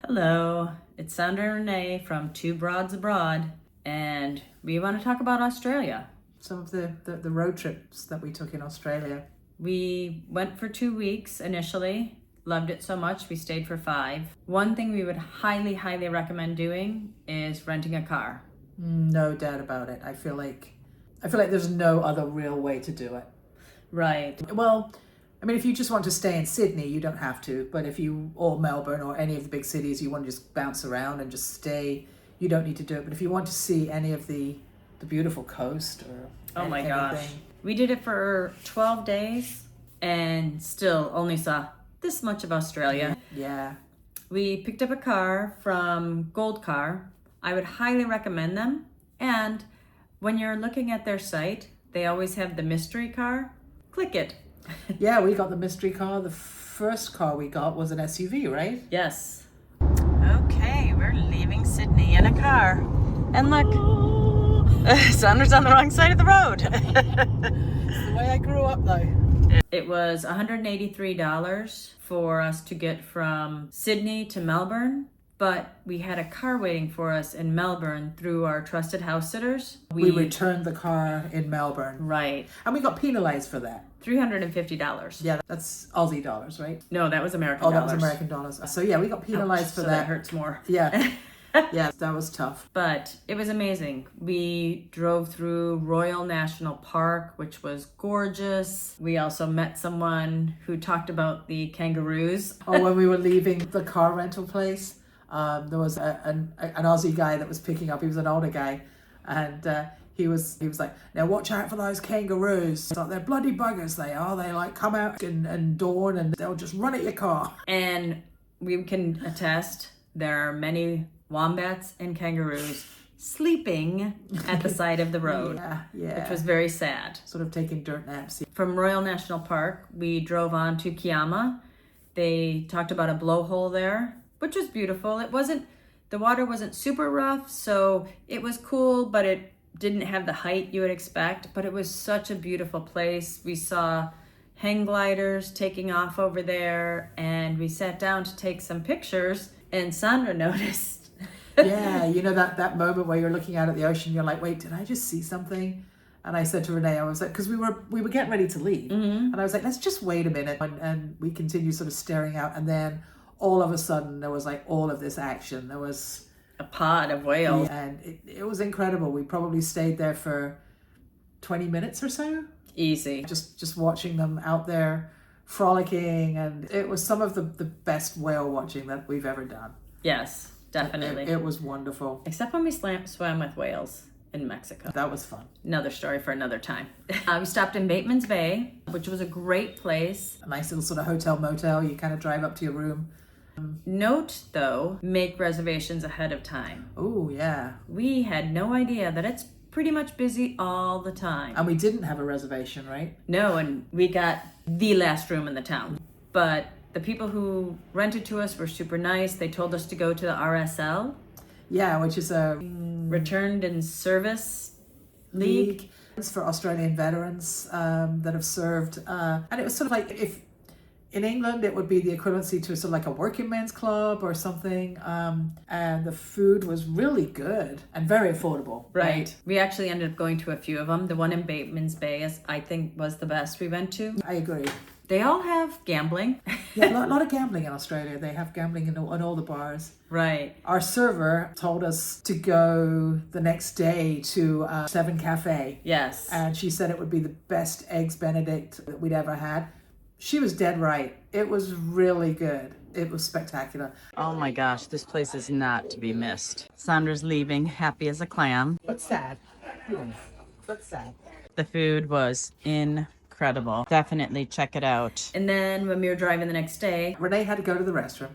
Hello, it's Sandra and Renee from Two Broads Abroad, and we want to talk about Australia. Some of the road trips that we took in Australia. We went for 2 weeks initially, loved it so much we stayed for 5. One thing we would highly recommend doing is renting a car. No doubt about it. I feel like there's no other real way to do it. Right. Well, I mean, if you just want to stay in Sydney, you don't have to. But if you, or Melbourne, or any of the big cities, you want to just bounce around and just stay, you don't need to do it. But if you want to see any of the beautiful coast or Oh my anything, gosh. We did it for 12 days and still only saw this much of Australia. Yeah. We picked up a car from Gold Car. I would highly recommend them. And when you're looking at their site, they always have the mystery car. Click it. Yeah, we got the mystery car. The first car we got was an SUV, right? Yes. Okay, we're leaving Sydney in a car. And look, Sandra's on the wrong side of the road. It's the way I grew up, though. It was $183 for us to get from Sydney to Melbourne, but we had a car waiting for us in Melbourne through our trusted house sitters. We returned the car in Melbourne. Right. And we got penalized for that. $350. Yeah, that's Aussie dollars, right? No, that was American Oh, dollars. that was American dollars. So yeah, we got penalized for so that. hurts more. Yeah. Yeah, that was tough. But it was amazing. We drove through Royal National Park, which was gorgeous. We also met someone who talked about the kangaroos. Oh, when we were leaving the car rental place, there was an Aussie guy that was picking up. He was an older guy, and he was like, "Now watch out for those kangaroos. So they're bloody buggers. They are. They like come out and dawn, and they'll just run at your car." And we can attest there are many wombats and kangaroos sleeping at the side of the road. Yeah. Which was very sad. Sort of taking dirt naps. From Royal National Park, we drove on to Kiama. They talked about a blowhole there, which was beautiful. The water wasn't super rough, so it was cool, but it didn't have the height you would expect, but it was such a beautiful place. We saw hang gliders taking off over there, and we sat down to take some pictures, and Sandra noticed. Yeah, you know that moment where you're looking out at the ocean, you're like, wait, did I just see something? And I said to Renee, I was like, because we were getting ready to leave, and I was like, let's just wait a minute, and we continued sort of staring out, and then all of a sudden there was like all of this action. There was A pod of whales. and it was incredible. We probably stayed there for 20 minutes or so. Easy. Just watching them out there frolicking, and it was some of the best whale watching that we've ever done. Yes, definitely. It was wonderful. Except when we swam with whales in Mexico. That was fun. Another story for another time. We stopped in Bateman's Bay, which was a great place. A nice little sort of hotel motel. You kind of drive up to your room. Note, though, make reservations ahead of time. Oh, yeah. We had no idea that it's pretty much busy all the time. And we didn't have a reservation, right? No, and we got the last room in the town. But the people who rented to us were super nice. They told us to go to the RSL, Yeah, which is a Returned in Service League. It's for Australian veterans that have served. And it was sort of like, if in England it would be the equivalency to sort of like a working men's club or something. And the food was really good and very affordable. Right. We actually ended up going to a few of them. The one in Bateman's Bay, I think, was the best we went to. I agree. They all have gambling. Yeah, a lot of gambling in Australia. They have gambling in all the bars. Right. Our server told us to go the next day to Seven Cafe. Yes. And she said it would be the best Eggs Benedict that we'd ever had. She was dead right. It was really good. It was spectacular. Oh my gosh, this place is not to be missed. Sandra's leaving, happy as a clam. But sad. Yes, but sad. The food was incredible. Definitely check it out. And then when we were driving the next day, Renee had to go to the restroom.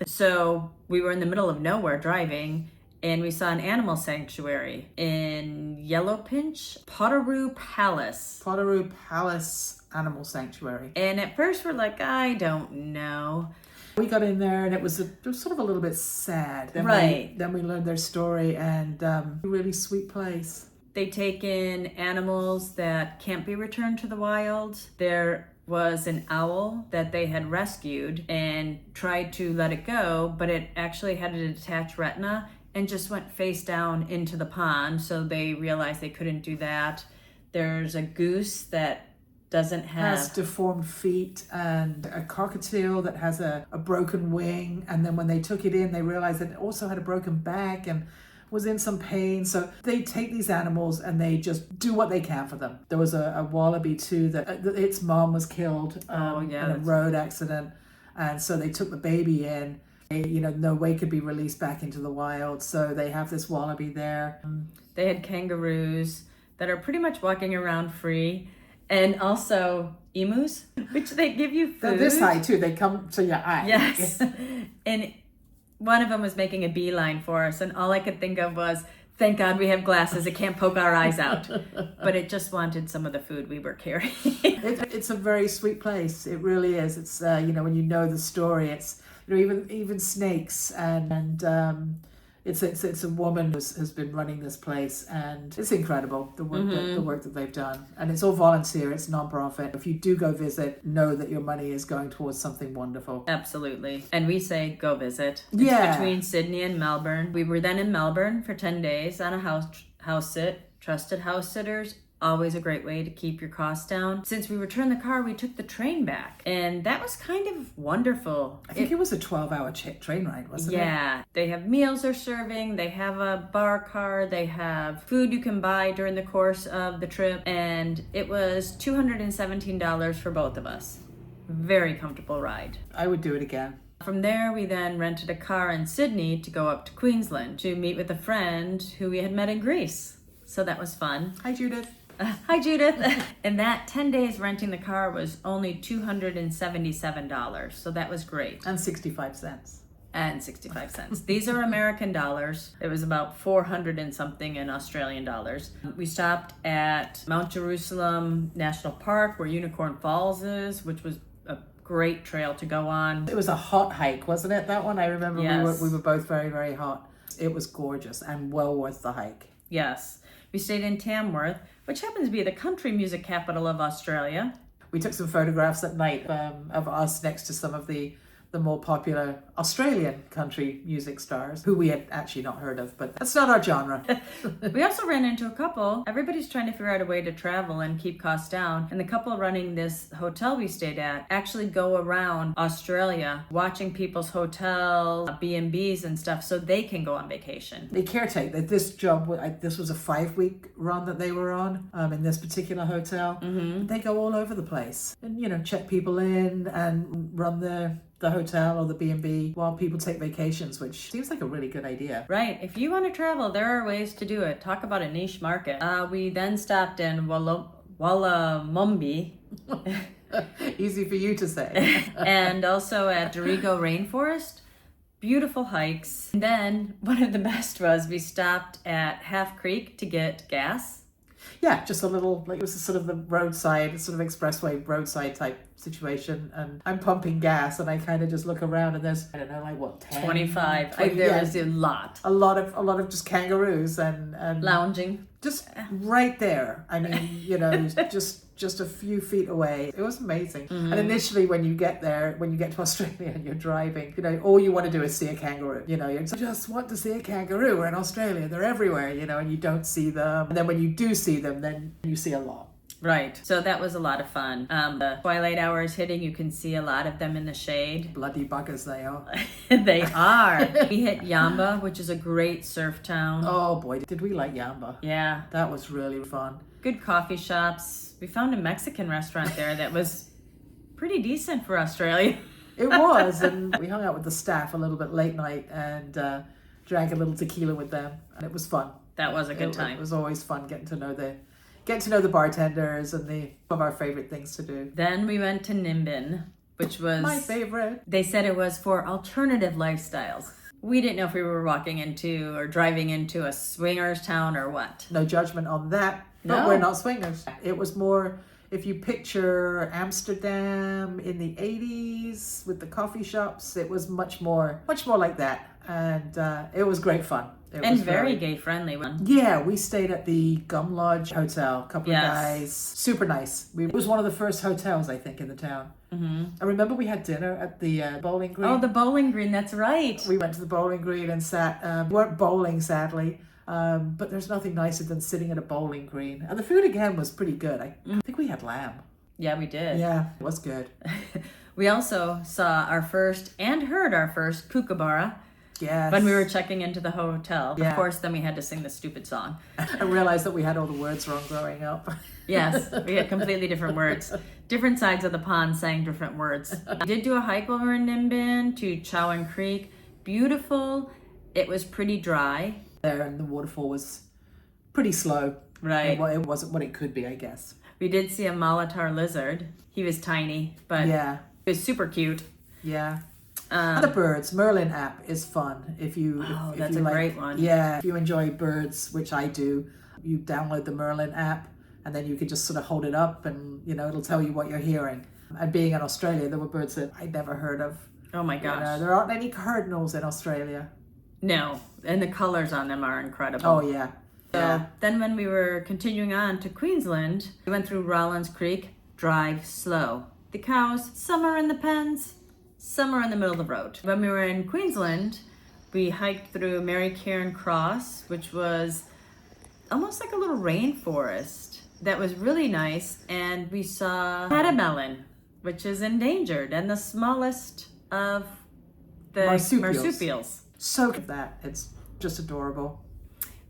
so we were in the middle of nowhere driving, and we saw an animal sanctuary in Yellowpinch, Potteroo Palace. Potteroo Palace Animal Sanctuary. And at first we're like, I don't know. We got in there and it was sort of a little bit sad. Then we learned their story, and a really sweet place. They take in animals that can't be returned to the wild. They're was an owl that they had rescued and tried to let it go, but it actually had a detached retina and just went face down into the pond. So they realized they couldn't do that. There's a goose that doesn't have... has deformed feet, and a cockatiel that has a broken wing. And then when they took it in, they realized that it also had a broken back and was in some pain. So they take these animals and they just do what they can for them. There was a wallaby too that its mom was killed in a road accident. And so they took the baby in. No way could be released back into the wild. So they have this wallaby there. They had kangaroos that are pretty much walking around free. And also emus, which they give you food. They're this high too. They come to your eye. Yes. And one of them was making a beeline for us. And all I could think of was, thank God we have glasses. It can't poke our eyes out. But it just wanted some of the food we were carrying. It's a very sweet place. It really is. It's, when you know the story, it's, even snakes and it's a woman who has been running this place, and it's incredible the work that they've done, and it's all volunteer. It's non-profit. If you do go visit, know that your money is going towards something wonderful. Absolutely. And we say go visit. It's between Sydney and Melbourne. We were then in Melbourne for 10 days on a house sit. Trusted house sitters. Always a great way to keep your costs down. Since we returned the car, we took the train back. And that was kind of wonderful. I think it was a 12-hour train ride, wasn't it? Yeah. They have meals they're serving. They have a bar card. They have food you can buy during the course of the trip. And it was $217 for both of us. Very comfortable ride. I would do it again. From there, we then rented a car in Sydney to go up to Queensland to meet with a friend who we had met in Greece. So that was fun. Hi, Judith. Hi, Judith. And that 10 days renting the car was only $277. So that was great. And 65 cents. And 65 cents. These are American dollars. It was about 400 and something in Australian dollars. We stopped at Mount Jerusalem National Park, where Unicorn Falls is, which was a great trail to go on. It was a hot hike, wasn't it? That one, I remember. Yes. we were both very, very hot. It was gorgeous and well worth the hike. Yes. We stayed in Tamworth, which happens to be the country music capital of Australia. We took some photographs at night of us next to some of the more popular Australian country music stars, who we had actually not heard of, but that's not our genre. We also ran into a couple. Everybody's trying to figure out a way to travel and keep costs down. And the couple running this hotel we stayed at actually go around Australia watching people's hotels, B&Bs and stuff, so they can go on vacation. They caretake. This was a 5-week run that they were on in this particular hotel. Mm-hmm. They go all over the place and, check people in and run the hotel or the B&B while people take vacations, which seems like a really good idea. Right. If you want to travel, there are ways to do it. Talk about a niche market. We then stopped in Wallamumbi. Easy for you to say. And also at Dorrigo Rainforest. Beautiful hikes. And then one of the best was we stopped at Half Creek to get gas. Yeah, just a little, it was sort of the roadside, sort of expressway roadside type situation. And I'm pumping gas and I kind of just look around and there's, 10? 25. There was a lot. A lot of just kangaroos and lounging. Just right there. I mean, just a few feet away. It was amazing. Mm-hmm. And initially when you get to Australia and you're driving, all you want to do is see a kangaroo. You just want to see a kangaroo. We're in Australia. They're everywhere, and you don't see them. And then when you do see them, then you see a lot. Right. So that was a lot of fun. The twilight hours hitting, you can see a lot of them in the shade. Bloody buggers they are. They are. We hit Yamba, which is a great surf town. Oh boy, did we like Yamba. Yeah. That was really fun. Good coffee shops. We found a Mexican restaurant there that was pretty decent for Australia. It was, and we hung out with the staff a little bit late night and drank a little tequila with them, and it was fun. That was a good time. It was always fun getting to know the bartenders and some of our favorite things to do. Then we went to Nimbin, which was my favorite. They said it was for alternative lifestyles. We didn't know if we were walking into or driving into a swingers town or what. No judgment on that, but we're not swingers. It was more, if you picture Amsterdam in the 80s with the coffee shops, it was much more like that. and it was great fun. It And was very gay friendly. Yeah, we stayed at the Gum Lodge Hotel. A couple of Yes. guys, super nice. It was one of the first hotels, I think, in the town. I remember we had dinner at the bowling green. Oh, the bowling green, that's right. We went to the bowling green and sat. We weren't bowling, sadly, but there's nothing nicer than sitting at a bowling green. And the food again was pretty good. I think we had lamb. Yeah, we did. Yeah, it was good. We also saw our first and heard our first kookaburra Yes. when we were checking into the hotel. Yeah. Of course, then we had to sing the stupid song. I realized that we had all the words wrong growing up. Yes, we had completely different words. Different sides of the pond sang different words. We did do a hike over in Nimbin to Chowan Creek. Beautiful. It was pretty dry. There, and the waterfall was pretty slow. Right. It wasn't what it could be, I guess. We did see a Malatar lizard. He was tiny, but Yeah. he was super cute. Yeah. And the birds. Merlin app is fun. If you That's you a like, great one. Yeah. If you enjoy birds, which I do, you download the Merlin app and then you can just sort of hold it up and, it'll tell you what you're hearing. And being in Australia, there were birds that I'd never heard of. Oh my gosh. There aren't any cardinals in Australia. No, and the colors on them are incredible. Oh, yeah. So then when we were continuing on to Queensland, we went through Rollins Creek, drive slow. The cows, some are in the pens, some are in the middle of the road. When we were in Queensland, we hiked through Mary Cairn Cross, which was almost like a little rainforest that was really nice. And we saw catamelion, which is endangered and the smallest of the marsupials. So that. It's just adorable.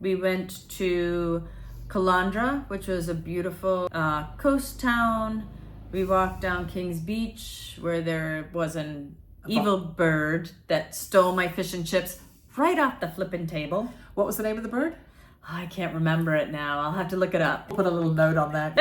We went to Calandra, which was a beautiful coast town. We walked down King's Beach, where there was an evil bird that stole my fish and chips right off the flippin' table. What was the name of the bird? I can't remember it now. I'll have to look it up. Put a little note on that.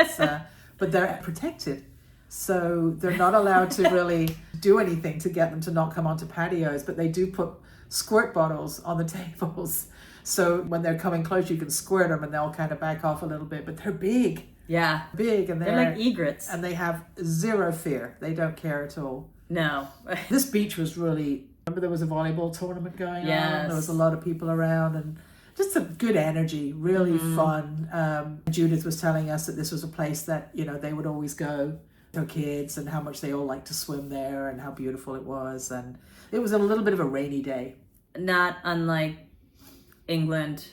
But they're protected. So they're not allowed to really do anything to get them to not come onto patios, but they do put squirt bottles on the tables. So when they're coming close, you can squirt them and they'll kind of back off a little bit, but they're big. Yeah. Big. And they're like egrets. And they have zero fear. They don't care at all. No. This beach was really, remember there was a volleyball tournament going on? There was a lot of people around and just some good energy, really fun. Judith was telling us that this was a place that, they would always go, their kids, and how much they all liked to swim there and how beautiful it was. And it was a little bit of a rainy day. Not unlike England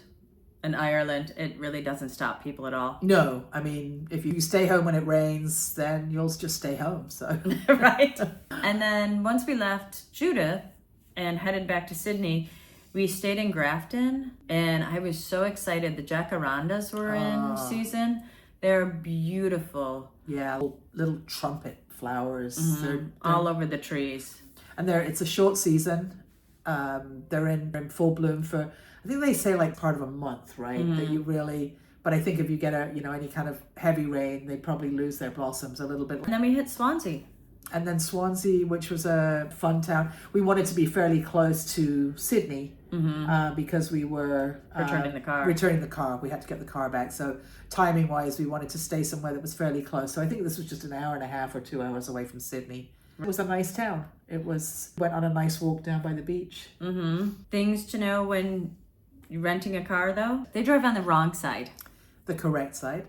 and Ireland, it really doesn't stop people at all. No, I mean, if you stay home when it rains, then you'll just stay home. So right. And then once we left Judith and headed back to Sydney, we stayed in Grafton, and I was so excited. The jacarandas were in season. They're beautiful. Yeah, little trumpet flowers. They're all over the trees. And it's a short season. They're in full bloom for, I think they say like part of a month, right? That you really, but I think if you get any kind of heavy rain, they probably lose their blossoms a little bit. And then we hit Swansea. And then Swansea, which was a fun town. We wanted to be fairly close to Sydney because we were returning the car. We had to get the car back. So timing wise, we wanted to stay somewhere that was fairly close. So I think this was just an hour and a half or 2 hours away from Sydney. It was a nice town. Went on a nice walk down by the beach. Things to know when you're renting a car, though. They drive on the wrong side. The correct side.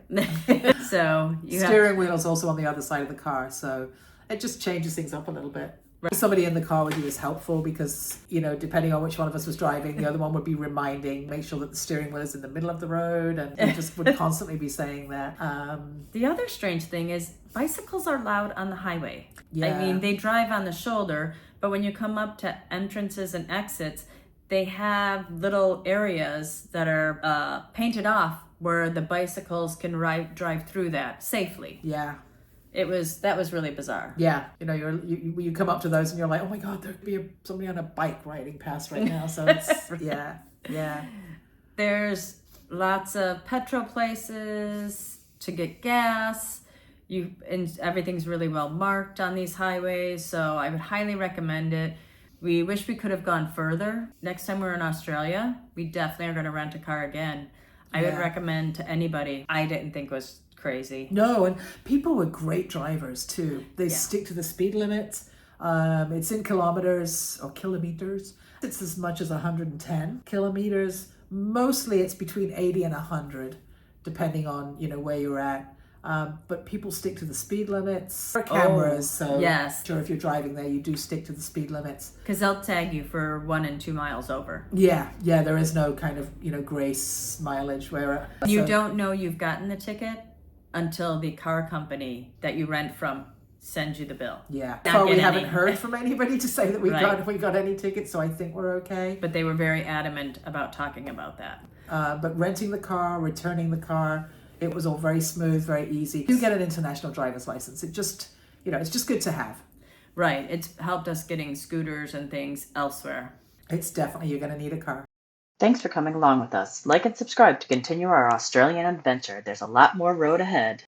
So steering wheel is also on the other side of the car. So it just changes things up a little bit. Right. Somebody in the car with you is helpful because, depending on which one of us was driving, the other one would be reminding, make sure that the steering wheel is in the middle of the road, and we just would constantly be saying that. The other strange thing is bicycles are allowed on the highway. Yeah. I mean, they drive on the shoulder, but when you come up to entrances and exits, they have little areas that are painted off where the bicycles can drive through that safely. Yeah. That was really bizarre. Yeah, you come up to those and you're like, oh my God, there'd be somebody on a bike riding past right now. So it's yeah. There's lots of petrol places to get gas. And everything's really well marked on these highways, so I would highly recommend it. We wish we could have gone further. Next time we're in Australia, we definitely are going to rent a car again. I would recommend to anybody. I didn't think was crazy. No, and people were great drivers too. They stick to the speed limits. It's in kilometers, It's as much as 110 kilometers. Mostly it's between 80 and 100, depending on, where you're at. But people stick to the speed limits. There are cameras, so yes. sure if you're driving there, you do stick to the speed limits. Because they'll tag you for 1 and 2 miles over. Yeah, there is no kind of, grace mileage where... You don't know you've gotten the ticket until the car company that you rent from sends you the bill. Yeah. So we haven't heard from anybody to say that we got any tickets, so I think we're okay. But they were very adamant about talking about that. But renting the car, returning the car, it was all very smooth, very easy. You get an international driver's license. It just, it's just good to have. Right. It's helped us getting scooters and things elsewhere. It's definitely, you're going to need a car. Thanks for coming along with us. Like and subscribe to continue our Australian adventure. There's a lot more road ahead.